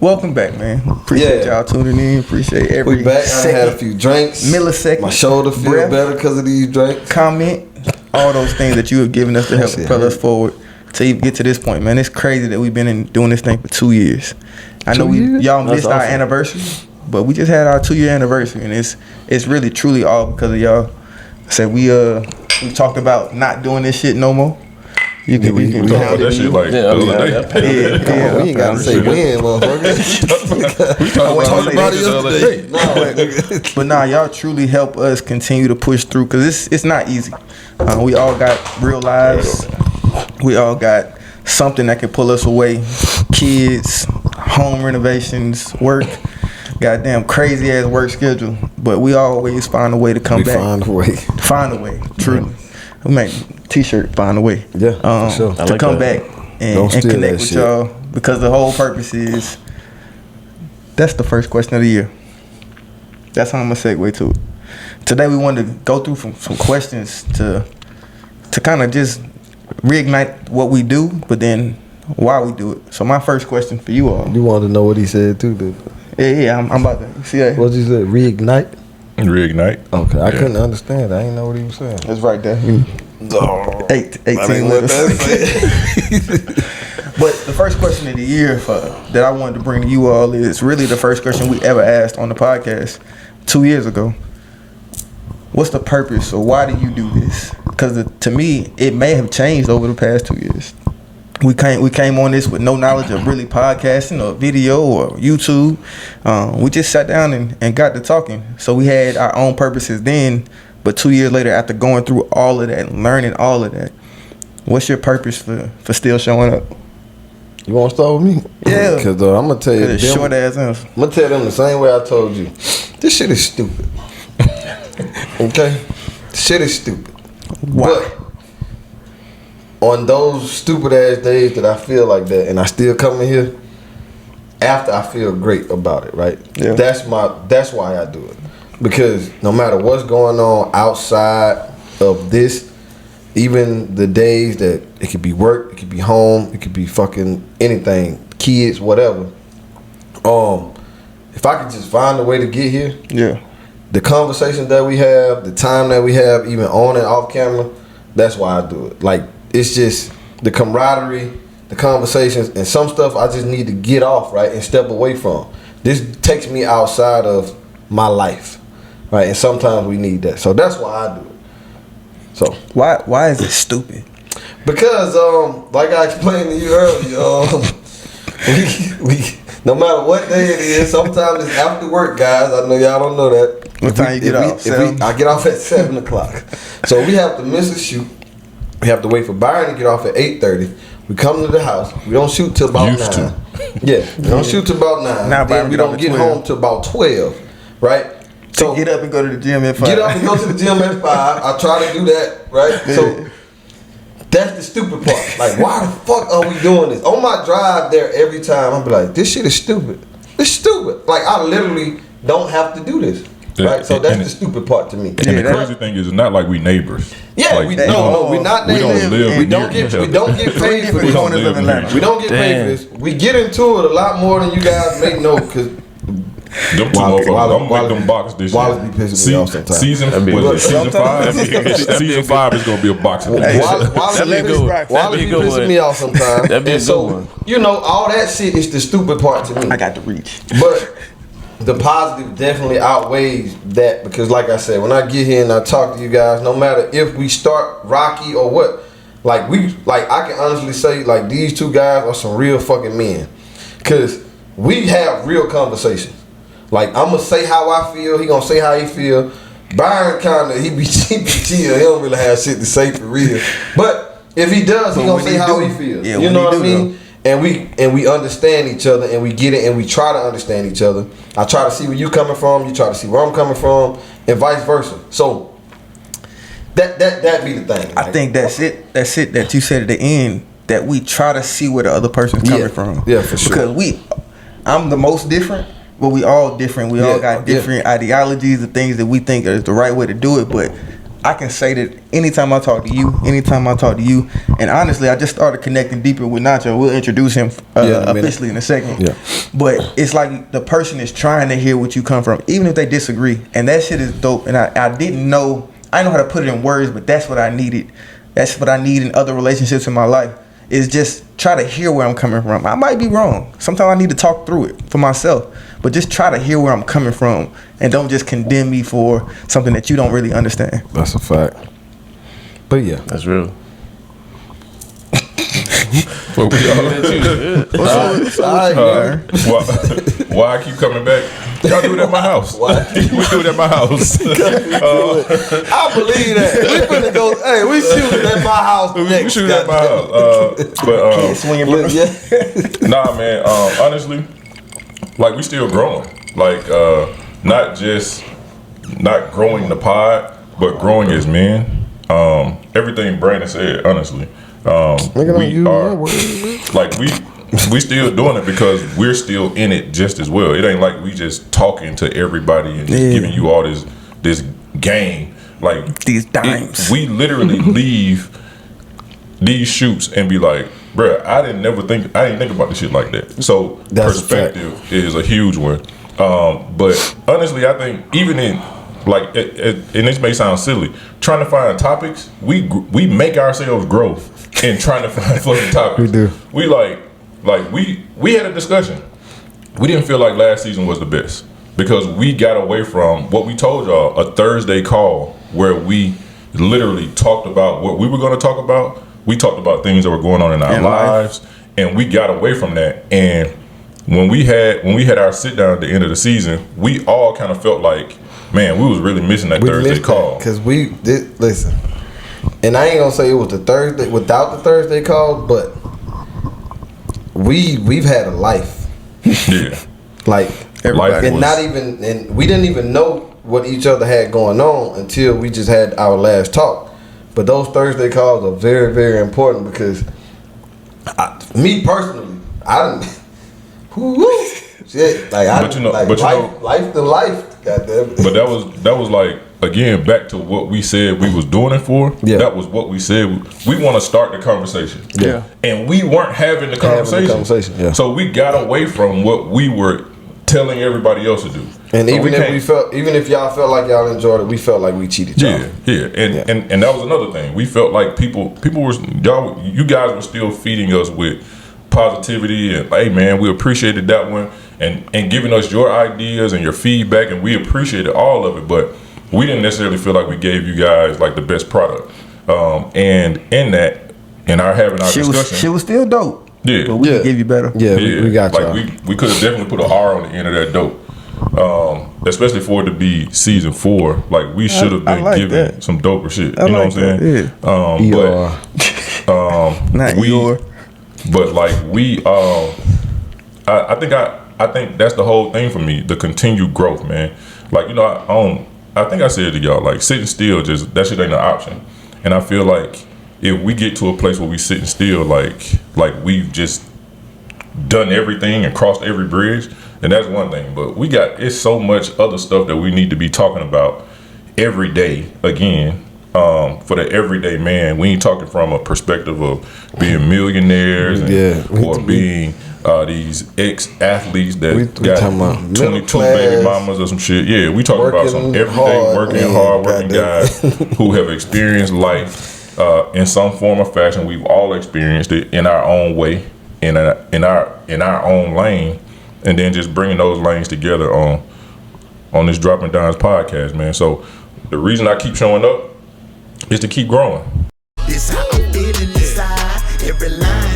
Welcome back, man. Appreciate y'all tuning in. Appreciate every We back. second, I had a few drinks. millisecond. My shoulder feel breath, better because of these drinks. Comment, all those things that you have given us to help propel us forward to even get to this point, man. It's crazy that we've been doing this thing for 2 years. I know y'all missed our anniversary, but we just had our 2-year anniversary, and it's really truly all because of y'all. I said we talked about not doing this shit no more. We talk about that shit like the other day. We ain't gotta say when, motherfucker. We talked about it yesterday. But nah, y'all truly help us continue to push through because it's not easy. We all got real lives. We all got something that can pull us away. Kids, home renovations, work. Goddamn crazy ass work schedule. But we always find a way to come back. Find a way. Truly. We make t-shirt, find a way. Yeah, sure. To come back and connect with y'all, because the whole purpose is, that's the first question of the year. That's how I'm gonna segue to it. Today we wanted to go through some questions to kind of just reignite what we do, but then why we do it. So my first question for you all. You wanted to know what he said too, dude? Yeah, I'm about to see that. What you say? Reignite? Reignite. Okay, I couldn't understand. I didn't know what he was saying. It's right there. 18 letters. But the first question of the year that I wanted to bring to you all is really the first question we ever asked on the podcast 2 years ago. What's the purpose, or why do you do this? Because to me, it may have changed over the past 2 years. We came on this with no knowledge of really podcasting or video or YouTube. We just sat down and got to talking. So we had our own purposes then, but 2 years later, after going through all of that and learning all of that, what's your purpose for still showing up? You want to start with me? Yeah. Because I'm going to tell you. Short ass answer. I'm going to tell them the same way I told you. This shit is stupid. Okay? Shit is stupid. Why? But on those stupid ass days that I feel like that, and I still come in here after I feel great about it, right? Yeah. That's why I do it. Because no matter what's going on outside of this, even the days that it could be work, it could be home, it could be fucking anything, kids, whatever. If I could just find a way to get here, yeah, the conversations that we have, the time that we have, even on and off camera, that's why I do it. Like, it's just the camaraderie, the conversations, and some stuff I just need to get off, right, and step away from. This takes me outside of my life, right, and sometimes we need that. So that's why I do it. So why is it stupid? Because like I explained to you earlier, we no matter what day it is, sometimes it's after work, guys. I know y'all don't know that. What time you get off? I get off at 7 o'clock. So we have to miss a shoot. We have to wait for Byron to get off at 8:30. We come to the house. We don't shoot till about 9. Yeah, we don't shoot till about 9. Now then we don't get home till about 12, right? So get up and go to the gym at 5. Get up and go to the gym at 5. I try to do that, right? Yeah. So that's the stupid part. Like, why the fuck are we doing this? On my drive there every time, I'll be like, this shit is stupid. It's stupid. Like, I literally don't have to do this. Right, so that's the stupid part to me. And the crazy thing is, it's not like we neighbors. Yeah, like, we're not neighbors. We don't get paid for this. We don't get paid for this. We get into it a lot more than you guys may know, because them two motherfuckers, I'm gonna make them box this year. Wallace be pissing me off sometimes. Season 5. Season 5 is gonna be a boxing. Wallace be pissing me off sometimes. That'd be a good one. You know, all that shit is the stupid part to me. I got the reach. But the positive definitely outweighs that, because like I said, when I get here and I talk to you guys, no matter if we start rocky or what, like I can honestly say, like, these two guys are some real fucking men, because we have real conversations. Like, I'm gonna say how I feel, he gonna say how he feel. Byron kinda, he be chill, he don't really have shit to say for real, but if he does, he gonna say how he feels. Yeah, you know what I mean? And we understand each other, and we get it, and we try to understand each other. I try to see where you coming from, you try to see where I'm coming from, and vice versa. So that be the thing. I think that's it that you said at the end, that we try to see where the other person's coming from. Yeah, for sure. Because I'm the most different, but we all different. We all got different ideologies, the things that we think is the right way to do it, but I can say that anytime I talk to you, and honestly, I just started connecting deeper with Nacho. We'll introduce him officially in a second. Yeah. But it's like the person is trying to hear what you come from, even if they disagree. And that shit is dope. And I didn't know, I know how to put it in words, but that's what I needed. That's what I need in other relationships in my life, is just try to hear where I'm coming from. I might be wrong. Sometimes I need to talk through it for myself. But just try to hear where I'm coming from, and don't just condemn me for something that you don't really understand. That's a fact. But yeah, That's real. What we all why I keep coming back? Y'all do it at my house. We do it at my house. I believe that. We finna go. Hey, we shooting at my house next. We shoot at my house. Nah, man. Honestly, like we still growing. Like not just not growing the pod, but growing as men. Everything Brandon said, honestly. We are like we still doing it because we're still in it just as well. It ain't like we just talking to everybody and just giving you all this game. Like these dimes. We literally leave these shoots and be like, bruh, I didn't think about this shit like that. So that's perspective is a huge one. But honestly, I think even in like, and this may sound silly, trying to find topics, we make ourselves grow in trying to find fucking topics. We do. We like we had a discussion. We didn't feel like last season was the best because we got away from what we told y'all, a Thursday call where we literally talked about what we were going to talk about. We talked about things that were going on in our lives, and we got away from that. And when we had our sit down at the end of the season, we all kind of felt like, man, we was really missing that Thursday call. Because we did, listen, and I ain't gonna say it was the Thursday without the Thursday call, but we've had a life. Yeah. Like everybody, and we didn't even know what each other had going on until we just had our last talk. But those Thursday calls are very, very important because me personally, I didn't. Shit, like life to life. Goddamn. But that was like, again, back to what we said we was doing it for. Yeah. That was what we said. We want to start the conversation. Yeah. And we weren't having the conversation. Yeah. So we got away from what we were telling everybody else to do. And even if y'all felt like y'all enjoyed it, we felt like we cheated y'all. Yeah. And that was another thing. We felt like people were you guys were still feeding us with positivity and, hey man, we appreciated that one, and giving us your ideas and your feedback, and we appreciated all of it, but we didn't necessarily feel like we gave you guys like the best product. And in that, in our having our discussion, she was still dope. Yeah, but we could give you better. Yeah, we got like y'all. we could have definitely put an R on the end of that dope. Especially for it to be season 4, like we should have been like given that. some doper shit. You know what I'm saying? Yeah. But like we, I think that's the whole thing for me, the continued growth, man. Like, you know, I think I said to y'all, like, sitting still, just that shit ain't an option. And I feel like if we get to a place where we sitting still, like we've just done everything and crossed every bridge, and that's one thing. But it's so much other stuff that we need to be talking about every day again. For the everyday man, we ain't talking from a perspective of being millionaires or being these ex-athletes that got 22 baby mamas or some shit. Yeah, we talking about some everyday working guys who have experienced life in some form or fashion. We've all experienced it in our own way, in our own lane, and then just bringing those lanes together on this Dropping Dimes podcast, man. So the reason I keep showing up is to keep growing. This how I'm feeling inside. Every line